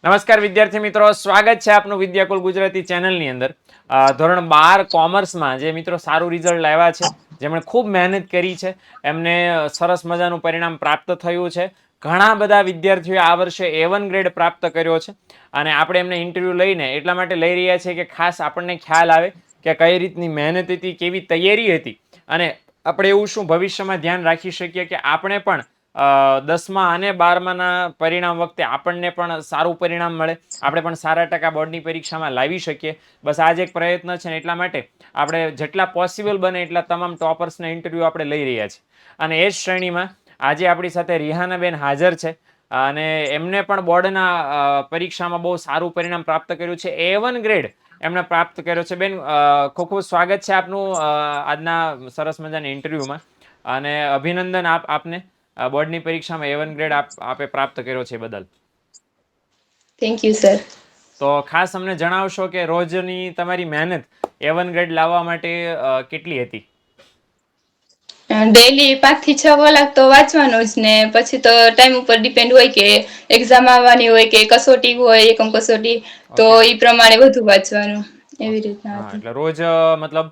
નમસ્કાર વિદ્યાર્થી મિત્રો, સ્વાગત છે આપનું વિદ્યાકુલ ગુજરાતી ચેનલની અંદર. ધોરણ 12 કોમર્સમાં જે મિત્રો સારું રિઝલ્ટ લાવ્યા છે, જેમણે ખૂબ મહેનત કરી છે, એમને સરસ મજાનું પરિણામ પ્રાપ્ત થયું છે. ઘણા બધા વિદ્યાર્થીઓએ આ વર્ષે A1 ગ્રેડ પ્રાપ્ત કર્યો છે અને આપણે એમને ઇન્ટરવ્યૂ લઈને એટલા માટે લઈ રહ્યા છીએ કે ખાસ આપણને ખ્યાલ આવે કે કઈ રીતની મહેનત હતી, કેવી તૈયારી હતી અને આપણે એવું શું ભવિષ્યમાં ધ્યાન રાખી શકીએ કે આપણે પણ 10મા અને 12માના પરિણામ વખતે આપણને પણ સારું પરિણામ મળે, આપણે પણ સારા ટકા બોર્ડની પરીક્ષામાં લાવી શકીએ. બસ આ જ એક પ્રયત્ન છે ને એટલા માટે આપણે જેટલા પોસિબલ બને એટલા તમામ ટોપર્સના ઇન્ટરવ્યૂ આપણે લઈ રહ્યા છીએ. અને એ જ શ્રેણીમાં આજે આપણી સાથે રિહાનાબેન હાજર છે અને એમને પણ બોર્ડના પરીક્ષામાં બહુ સારું પરિણામ પ્રાપ્ત કર્યું છે. A1 ગ્રેડ એમને પ્રાપ્ત કર્યો છે. બેન, ખૂબ ખૂબ સ્વાગત છે આપનું આજના સરસ મજાના ઇન્ટરવ્યૂમાં અને અભિનંદન આપને બોર્ડની પરીક્ષામાં A1 ગ્રેડ આપે પ્રાપ્ત કર્યો છે બદલ. Thank you sir. તો ખાસ અમને જણાવશો કે રોજની તમારી મહેનત A1 ગ્રેડ લાવવા માટે કેટલી હતી? ડેઈલી 5 થી 6 કલાક તો વાંચવાનું જ ને પછી તો ટાઈમ ઉપર ડિપેન્ડ હોય કે એક્ઝામ આવવાની હોય કે કસોટી હોય, એકમ કસોટી, તો ઓકે. એ પ્રમાણે વધુ વાંચવાનું એવી ઓકે, રીતના હા, હતું. એટલે રોજ મતલબ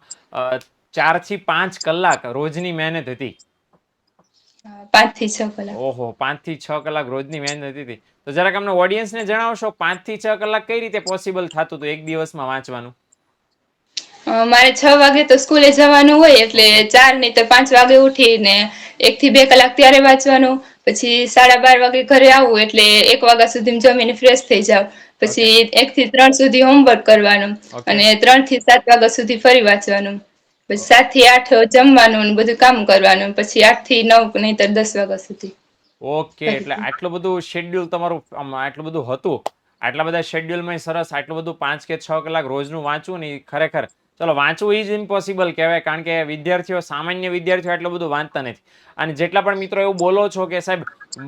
4 થી 5 કલાક રોજની મહેનત હતી. 5 થી 6 કલાક. ઓહો, 5 થી 6 કલાક રોજની મહેનત હતી. તો જરાક અમને ઓડિયન્સને જણાવશો 5 થી 6 કલાક કઈ રીતે પોસિબલ થતું હતું એક દિવસમાં વાંચવાનું? મારે 6 વાગે તો સ્કૂલે જવાનું હોય એટલે ઓકે. 4 નહીં તો 5 વાગે ઉઠીને 1 થી 2 કલાક ત્યારે વાંચવાનું. પછી 12:30 વાગે ઘરે આવવું એટલે 1 વાગ્યા સુધી જમીને ફ્રેશ થઈ જાવ. ઓકે. પછી 1 થી 3 સુધી હોમવર્ક કરવાનું ઓકે. અને 3 થી 7 વાગ્યા સુધી ફરી વાંચવાનું. પછી 7 થી 8 જમવાનું બધું કામ કરવાનું. પછી 8 થી 9 નહીંતર 10 વાગ્યા સુધી. ઓકે, એટલે આટલું બધું શેડ્યુલ તમારું આટલું બધું હતું. આટલા બધા શેડ્યુલમાં સરસ આટલું બધું 5 કે 6 કલાક રોજનું વાંચવું ને ખરેખર ચલો વાંચવું ઇઝ ઇમ્પોસિબલ કહેવાય, કારણ કે વિદ્યાર્થીઓ સામાન્ય વિદ્યાર્થીઓ એટલું બધું વાંચતા નથી. અને જેટલા પણ મિત્રો એવું બોલો છો કે સાહેબ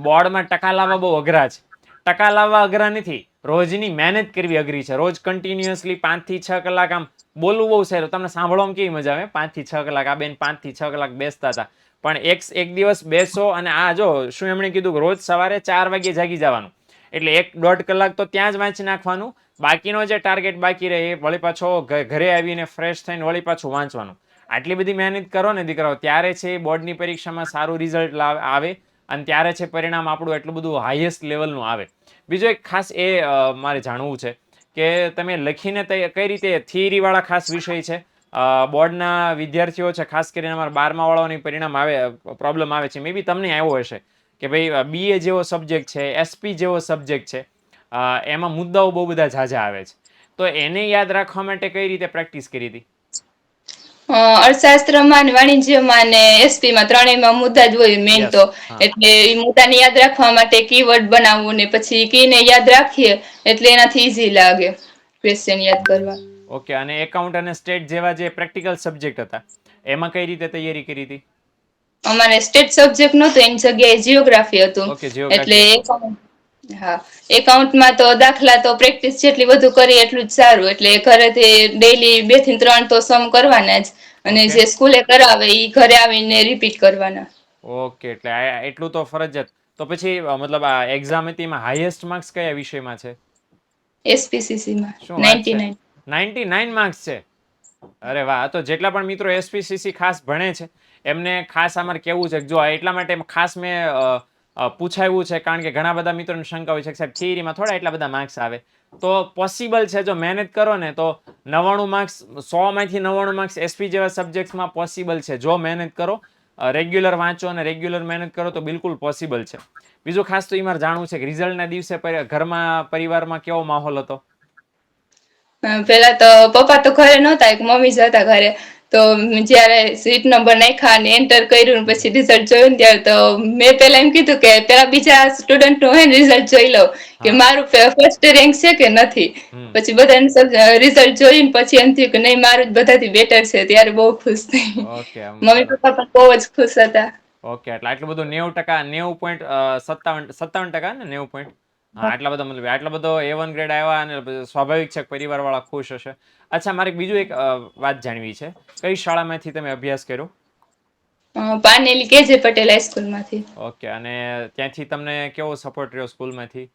બોર્ડમાં ટકા લાવવા બહુ અઘરા છે, ટકા લાવવા અઘરા નથી, રોજની મહેનત કરવી અઘરી છે. રોજ કન્ટિન્યુઅસલી 5 થી 6 કલાક આમ બોલવું બહુ સહેલું, તમને સાંભળવામાં કેવી મજા આવે 5 થી 6 કલાક. આ બેન 5 થી 6 કલાક બેસતા હતા, પણ એક દિવસ બેસો અને આ જો શું એમણે કીધું રોજ સવારે 4 વાગે જાગી જવાનું એટલે 1-1.5 કલાક તો ત્યાં જ વાંચી નાખવાનું. બાકીનો જે ટાર્ગેટ બાકી રહે એ વળી પાછો ઘરે આવીને ફ્રેશ થઈને વળી પાછું વાંચવાનું. આટલી બધી મહેનત કરો ને દીકરાઓ, ત્યારે છે બોર્ડની પરીક્ષામાં સારું રિઝલ્ટ આવે અને ત્યારે છે પરિણામ આપણું એટલું બધું હાઈએસ્ટ લેવલનું આવે. બીજો એક ખાસ એ મારે જાણવું છે કે તમે લખીને કઈ રીતે થિયરી વાળા ખાસ વિષય છે બોર્ડના વિદ્યાર્થીઓ છે, ખાસ કરીને અમારા 12મા વાળાની પરિણામ પ્રોબ્લેમ આવે છે, મે બી તમને આવ્યો હશે કે ભાઈ BA જેવો સબ્જેક્ટ છે, SP જેવો સબ્જેક્ટ છે, એમાં મુદ્દાઓ બહુ બધા ઝાઝા આવે છે. તો એને યાદ રાખવા માટે કઈ રીતે પ્રેક્ટિસ કરી હતી? અર્થશાસ્ત્રમાં, વાણિજ્યમાં ને SP માં ત્રણેયમાં મુદ્દા જ હોય મેન તો. યસ. હા. એટલે એ મુદ્દાને યાદ રાખવા માટે કીવર્ડ બનાવવું ને પછી કીને યાદ રાખીએ એટલે એનાથી ઈઝી લાગે ક્વેશ્ચન યાદ કરવા. ઓકે, અને એકાઉન્ટ અને સ્ટેટ જેવા જે પ્રેક્ટિકલ સબ્જેક્ટ હતા એમાં કઈ રીતે તૈયારી કરી હતી? અમારે સ્ટેટ સબ્જેક્ટ નહોતો, એની જગ્યાએ જીઓગ્રાફી હતું. ઓકે, એટલે જીઓગ્રાફી હતું. હા, એકાઉન્ટમાં તો દાખલા તો પ્રેક્ટિસ જેટલી વધુ કરીએ એટલું જ સારું. એટલે ઘરેથી ડેઈલી 2 થી 3 તો સમ કરવાના જ અને ઓકે. જે સ્કૂલે કરાવે એ ઘરે આવીને રિપીટ કરવાના. ઓકે, એટલે એટલું તો ફરજિયાત. તો પછી મતલબ આ એક્ઝામ હતી એમાં હાઈએસ્ટ માર્ક્સ કયા વિષયમાં છે? SPCC માં શું વાત છે, 99. 99 માર્ક્સ છે? અરે વાહ! તો જેટલા પણ મિત્રો SPCC ખાસ ભણે છે એમને ખાસ અમારે કેવું છે, જો એટલા માટે ખાસ મેં પૂછાયું છે, કારણ કે ઘણા બધા મિત્રોને શંકા હોય છે કે સાહેબ થિયરીમાં થોડા એટલા બધા માર્ક્સ આવે. તો પોસિબલ છે, જો મહેનત કરો ને તો 99 માર્ક્સ, 100માંથી 99 માર્ક્સ SP જેવા સબ્જેક્ટમાં પોસિબલ છે. જો મહેનત કરો, રેગ્યુલર વાંચો અને રેગ્યુલર મહેનત કરો તો બિલકુલ પોસિબલ છે. બીજું ખાસ તો એ મારે જાણવું છે કે રિઝલ્ટના દિવસે ઘરમાં પરિવારમાં કેવો માહોલ હતો? પેલા તો પપ્પા તો ઘરે નહોતા, એક મમ્મી જ હતા ઘરે. તો જયારે સીટ નંબર નાખ્યા અને એન્ટર કર્યું પછી રિઝલ્ટ જોયું ને ત્યારે તો મેં પેલા એમ કીધું કે પેલા બીજા સ્ટુડન્ટ નું હોય ને રિઝલ્ટ જોઈ લઉં કે હા. મારું ફર્સ્ટ રેન્ક છે કે નથી. હમ. પછી બધા રિઝલ્ટ જોઈને પછી એમ થયું કે નહીં, મારું જ બધાથી બેટર છે. ત્યારે બહુ ખુશ થઈ. ઓકે, મમ્મી પપ્પા પણ બહુ જ ખુશ હતા. ઓકે, એટલે આટલું બધું 90%, 90.57% ને 90 હા, આટલા બધા મતલબ આટલો બધો A1 ગ્રેડ આવ્યા અને સ્વાભાવિક છે પરિવાર વાળા ખુશ હશે. અચ્છા, મારે બીજું એક વાત જાણવી છે, કઈ શાળામાંથી તમે અભ્યાસ કર્યો? પાનેલી KJ પટેલ હાઈસ્કૂલ માંથી. ઓકે, અને ત્યાંથી તમને કેવો સપોર્ટ રહ્યો સ્કૂલમાંથી?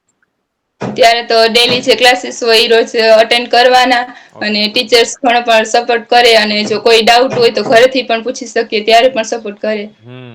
ત્યારે તો ડેલી જે ક્લાસીસ હોય એ રોજ અટેન્ડ કરવાના અને ટીચર્સ ઘણો પણ સપોર્ટ કરે અને જો કોઈ ડાઉટ હોય તો ઘરેથી પણ પૂછી શકીએ ત્યારે પણ સપોર્ટ કરે.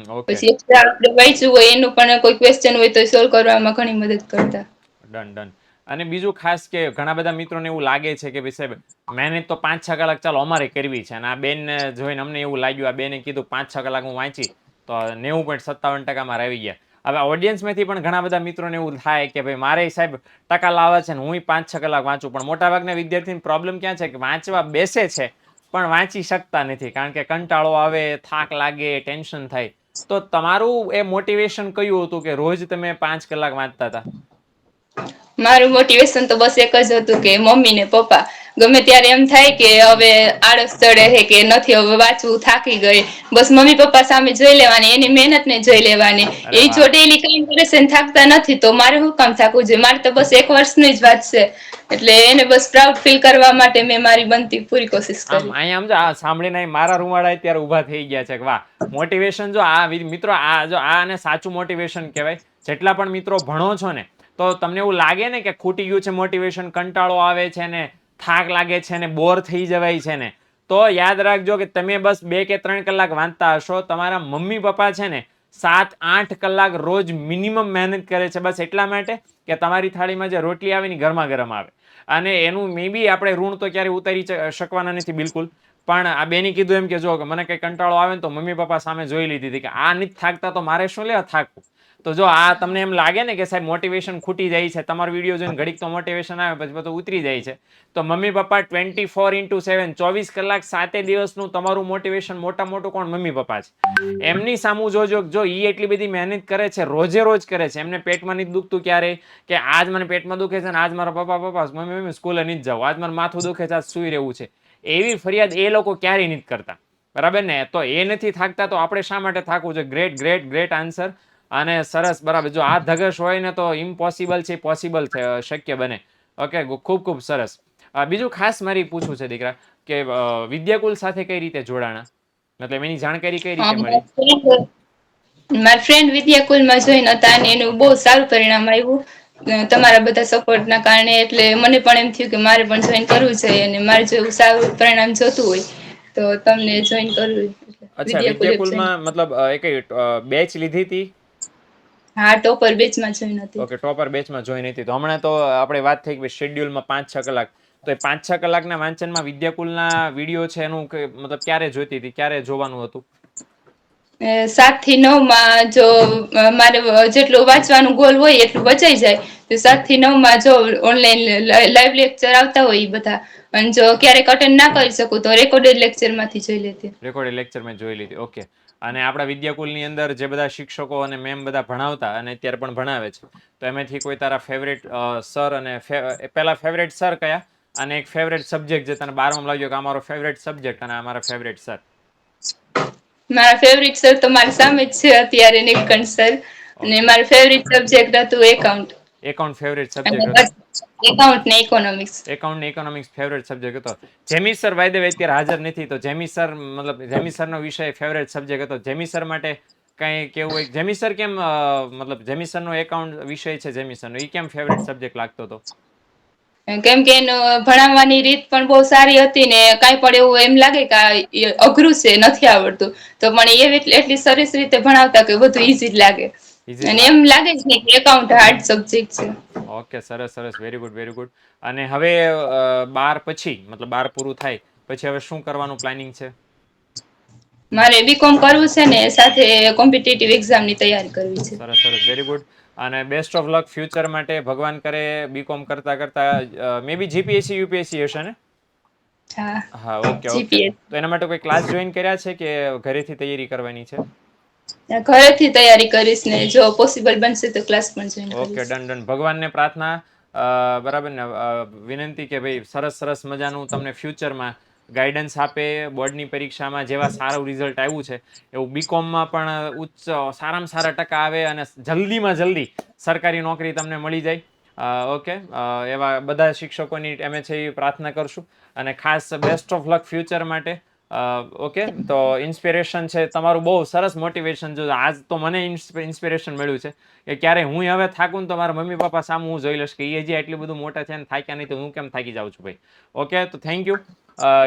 ઓકે. પછી એક્સ્ટ્રા આપણે વાંચ્યું હોય એનું પણ કોઈ ક્વેશ્ચન હોય તો સોલ્વ કરવામાં ઘણી મદદ કરતા. Done done. અને બીજું ખાસ કે ઘણા બધા મિત્રોને એવું લાગે છે કે ભાઈ સાહેબ મહેનત તો 5-6 કલાક ચાલો અમારે કરવી છે અને આ બેનને જોઈને અમને એવું લાગ્યું આ બેને કીધું 5-6 કલાક હું વાંચી તો 90.57% મારે આવી ગયા. હવે ઓડિયન્સમાંથી પણ ઘણા બધા મિત્રોને એવું થાય કે ભાઈ મારે સાહેબ ટકા લાવવા છે ને હું 5-6 કલાક વાંચું, પણ મોટાભાગના વિદ્યાર્થીની પ્રોબ્લેમ ક્યાં છે કે વાંચવા બેસે છે પણ વાંચી શકતા નથી કારણ કે કંટાળો આવે, થાક લાગે, ટેન્શન થાય. તો તમારું એ મોટિવેશન કયું હતું કે રોજ તમે 5 કલાક વાંચતા હતા? મારું મોટિવેશન તો બસ એક જ હતું કે મમ્મી ને પપ્પા ગમે ત્યારે એમ થાય કે હવે આળસ ચડે છે કે નથી હવે વાંચવું, થાકી ગઈ, બસ મમ્મી પપ્પા સામે જોઈ લેવાની એની મહેનત ને જોઈ લેવાની. અરે એ વાહ. જો ડેલી કામ કરે છે ને થાકતા નથી તો મારે શું કામ થાકવું જોઈએ? મારે તો બસ 1 વર્ષની જ વાત છે એટલે એને બસ પ્રાઉડ ફીલ કરવા માટે મેં મારી બનતી પૂરી કોશિશ આમ કરી. અહીંયા સમજો આ સાંભળીને મારા રૂવાડા અત્યારે ઊભા થઈ ગયા છે કે વાહ, મોટિવેશન જો આ મિત્રો આ જો આ અને સાચું મોટિવેશન કહેવાય. જેટલા પણ મિત્રો ભણો છો ને તો તમને એવું લાગે ને કે ખૂટી ગયું છે મોટિવેશન, કંટાળો આવે છે ને થાક લાગે છે ને બોર થઈ જવાય છે ને, તો યાદ રાખજો કે તમે બસ 2 કે 3 કલાક વાંચતા હશો, તમારા મમ્મી પપ્પા છે ને 7-8 કલાક રોજ મિનિમમ મહેનત કરે છે બસ એટલા માટે કે તમારી થાળીમાં જે રોટલી આવે ને ગરમા ગરમ આવે. અને એનું મે બી આપણે ઋણ તો ક્યારે ઉતારી શકવાના નથી બિલકુલ, પણ આ બેની કીધું એમ કે જો મને કઈ કંટાળો આવે ને તો મમ્મી પપ્પા સામે જોઈ લીધી હતી કે આ નથી થાકતા તો મારે શું લેવા થાકવું. તો જો આ તમને એમ લાગે ને કે સાહેબ મોટિવેશન ખૂટી જાય છે, તમારો વિડીયો જોઈને ઘડીક તો મોટિવેશન આવે પછી બધું ઉતરી જાય છે, તો મમ્મી પપ્પા 24/7 24 કલાક 7 દિવસનું તમારું મોટિવેશન મોટા મોટું કોણ? મમ્મી પપ્પા છે. એમની સામું જોજો, જો એ એટલી બધી મહેનત કરે છે, રોજે રોજ કરે છે, એમને પેટમાં નથી દુખતું ક્યારે કે આજ મને પેટમાં દુખે છે ને આજ મારા પપ્પા મમ્મી સ્કૂલે નથી જાવ, આજ મારું માથું દુખે છે આજ સુઈ રહેવું છે, એવી ફરિયાદ એ લોકો ક્યારેય નથી કરતા. બરાબર ને? તો એ નથી થાકતા તો આપણે શા માટે થાકવું છે? ગ્રેટ ગ્રેટ ગ્રેટ આન્સર અને સરસ. બરાબર. જો આ ધગશ હોય ને તો ઇમ્પોસિબલ છે પોસિબલ શક્ય બને. ઓકે, ખૂબ ખૂબ સરસ. બીજું ખાસ મારી પૂછવું છે દીકરા કે વિદ્યાકુલ સાથે કઈ રીતે જોડાણા, મતલબ એની જાણકારી કઈ રીતે મળી? મારા ફ્રેન્ડ વિદ્યાકુલમાં જોઈન હતા અને એનું બહુ સારું પરિણામ આવ્યું તમારા બધા સપોર્ટના કારણે, એટલે મને પણ એમ થયું કે મારે પણ જોઈન કરવું જોઈએ અને મારે જો એવું સારું પરિણામ જોતું હોય તો તમને જોઈન કરવું. અચ્છા, વિદ્યાકુલમાં મતલબ એ કઈ બેચ લીધી હતી? હા, ટોપર બેચમાં જોઈન હતી. ઓકે, ટોપર બેચમાં જોઈન હતી. તો હમણાં તો આપણે વાત થઈ કે શેડ્યુલમાં 5-6 કલાક, તો એ 5-6 કલાકના વાંચનમાં વિદ્યાકુલના વિડીયો છે એનું મતલબ ક્યારે જોઈતી હતી, ક્યારે જોવાનું હતું? 7 થી 9 માં જો મારે જેટલું વાંચવાનું ગોલ હોય એટલું વચાઈ જાય તો 7 થી 9 માં જો ઓનલાઈન લાઈવ લેક્ચર આવતા હોય એ બધા, અને જો ક્યારેક અટેન્ડ ના કરી શકું તો રેકોર્ડેડ લેક્ચર માંથી જોઈ લેતી. રેકોર્ડેડ લેક્ચર મેં જોઈ લીધી. ઓકે. અને આપણા વિદ્યાકુલની અંદર જે બધા શિક્ષકો અને મેમ બધા ભણાવતા અને અત્યારે પણ ભણાવે છે, તો એમાંથી કોઈ તારા ફેવરેટ સર અને પહેલા ફેવરેટ સર કયા અને એક ફેવરેટ સબ્જેક્ટ જે તને 12માં લાગ્યો કે અમારો ફેવરેટ સબ્જેક્ટ અને અમારા ફેવરેટ સર? મારા ફેવરિટ સર તો મારી સામે જ છે અત્યારે, નીલકંઠ સર. અને ઓકે. મારું ફેવરિટ સબ્જેક્ટ હતું એકાઉન્ટ. એકાઉન્ટ ફેવરેટ સબ્જેક્ટ હતો? અને એકાઉન્ટ ને ઇકોનોમિક્સ. એકાઉન્ટ ને ઇકોનોમિક્સ ફેવરેટ સબ્જેક્ટ હતો. Jamie sir bye the way અત્યારે હાજર નથી, તો જેમી સર મતલબ જેમી સરનો વિષય ફેવરેટ સબ્જેક્ટ હતો. જેમી સર માટે કઈ કેવું હોય? જેમી સર કેમ મતલબ જેમી સરનો એકાઉન્ટ વિષય છે જેમી સરનો, એ કેમ ફેવરેટ સબ્જેક્ટ લાગતો હતો? કેમ કે એનું ભણાવવાની રીત પણ બહુ સારી હતી ને કાંઈ પણ એવું એમ લાગે કે અઘરું છે નથી આવડતું તો પણ એ એટલી સરસ રીતે ભણાવતા કે બધું ઈઝી જ લાગે. ઇઝી અને લાગ એમ લાગે જ ને કે એકાઉન્ટ હાર્ડ સબ્જેક્ટ છે. ઓકે, સરસ સરસ, વેરી ગુડ વેરી ગુડ. અને હવે 12 પછી મતલબ 12 પૂરું થાય પછી હવે શું કરવાનું પ્લાનિંગ છે? મારે બીકોમ કરવું છે ને સાથે કોમ્પિટિટિવ એક્ઝામની તૈયારી કરવી છે. સરસ સરસ, વેરી ગુડ. અને બેસ્ટ ઓફ લક ફ્યુચર માટે. ભગવાન કરે બીકોમ કરતા કરતા મે બી જીપીએસસી યુપીએસસી હશે ને? હા, ઓકે ઓકે. જીપીએસ તો એના માટે કોઈ ક્લાસ જોઈન કર્યા છે કે ઘરેથી તૈયારી કરવાની છે? ઘરેથી તૈયારી કરીશ ને જો પોસિબલ બનશે તો ક્લાસ પણ જોઈન ઓકે, કરીશ. Done done. ભગવાનને પ્રાર્થના, બરાબર ને, વિનંતી કે ભાઈ સરસ સરસ મજાનું તમને ફ્યુચરમાં ગાઈડન્સ આપે. બોર્ડની પરીક્ષામાં જેવા સારું રિઝલ્ટ આવ્યું છે એવું બીકોમમાં પણ સારામાં સારા ટકા આવે અને જલ્દીમાં જલ્દી સરકારી નોકરી તમને મળી જાય. ઓકે, એવા બધા શિક્ષકોની અમે છે એ પ્રાર્થના કરશું. અને ખાસ બેસ્ટ ઓફ લક ફ્યુચર માટે. ઓકે, તો ઇન્સ્પિરેશન છે તમારું, બહુ સરસ મોટિવેશન. જો આજ તો મને ઇન્સ્પિરેશન મળ્યું છે કે ક્યારે હું હવે થાકું ને તો મારા મમ્મી પપ્પા સામે હું જોઈ લઈશ કે એ હજી એટલું બધું મોટા છે ને થાક્યા નહીં, તો હું કેમ થાકી જાઉં છું ભાઈ. ઓકે, તો થેન્ક યુ.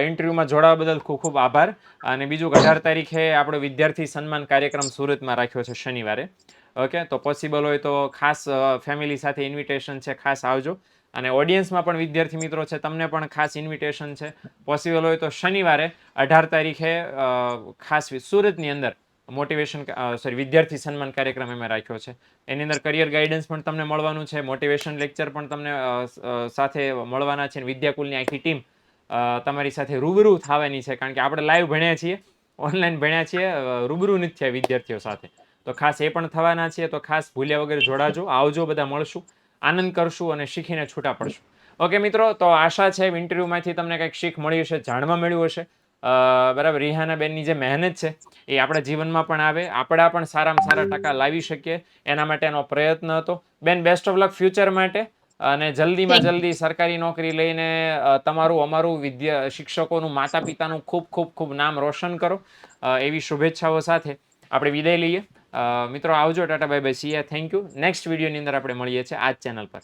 ઇન્ટરવ્યુમાં જોડાવા બદલ ખૂબ ખૂબ આભાર. અને બીજું 18 તારીખે આપણો વિદ્યાર્થી સન્માન કાર્યક્રમ સુરતમાં રાખ્યો છે શનિવારે. ઓકે, તો પોસિબલ હોય તો ખાસ ફેમિલી સાથે ઇન્વિટેશન છે, ખાસ આવજો. અને ઓડિયન્સમાં પણ વિદ્યાર્થી મિત્રો છે, તમને પણ ખાસ ઇન્વિટેશન છે. પોસિબલ હોય તો શનિવારે 18 તારીખે ખાસ સુરતની અંદર મોટિવેશન વિદ્યાર્થી સન્માન કાર્યક્રમ એમાં રાખ્યો છે. એની અંદર કરિયર ગાઈડન્સ પણ તમને મળવાનું છે, મોટિવેશન લેક્ચર પણ તમને સાથે મળવાના છે. વિદ્યાકુલની આખી ટીમ તમારી સાથે રૂબરૂ થવાની છે, કારણ કે આપણે લાઈવ ભણ્યા છીએ, ઓનલાઈન ભણ્યા છીએ, રૂબરૂ નથી થયા વિદ્યાર્થીઓ સાથે. તો ખાસ એ પણ થવાના છીએ. તો ખાસ ભૂલ્યા વગર જોડાજો, આવજો, બધા મળશું, આનંદ કરશું અને શીખીને છૂટા પડશું. ઓકે મિત્રો, તો આશા છે ઇન્ટરવ્યુમાંથી તમને કંઈક શીખ મળી હશે, જાણવા મળ્યું હશે. બરાબર, રિહાના બેનની જે મહેનત છે એ આપણા જીવનમાં પણ આવે, આપણા પણ સારામાં સારા ટકા લાવી શકીએ, એના માટેનો પ્રયત્ન હતો. બેન, બેસ્ટ ઓફ લક ફ્યુચર માટે. અને જલ્દીમાં જલ્દી સરકારી નોકરી લઈને તમારું અમારું શિક્ષકોનું, માતા પિતાનું ખૂબ ખૂબ ખૂબ નામ રોશન કરો, એવી શુભેચ્છાઓ સાથે આપણે વિદાય લઈએ. મિત્રો આવજો, Tata bye bye, C yeah, thank you. Next વિડીયોની અંદર આપણે મળીએ છીએ આ જ ચેનલ પર.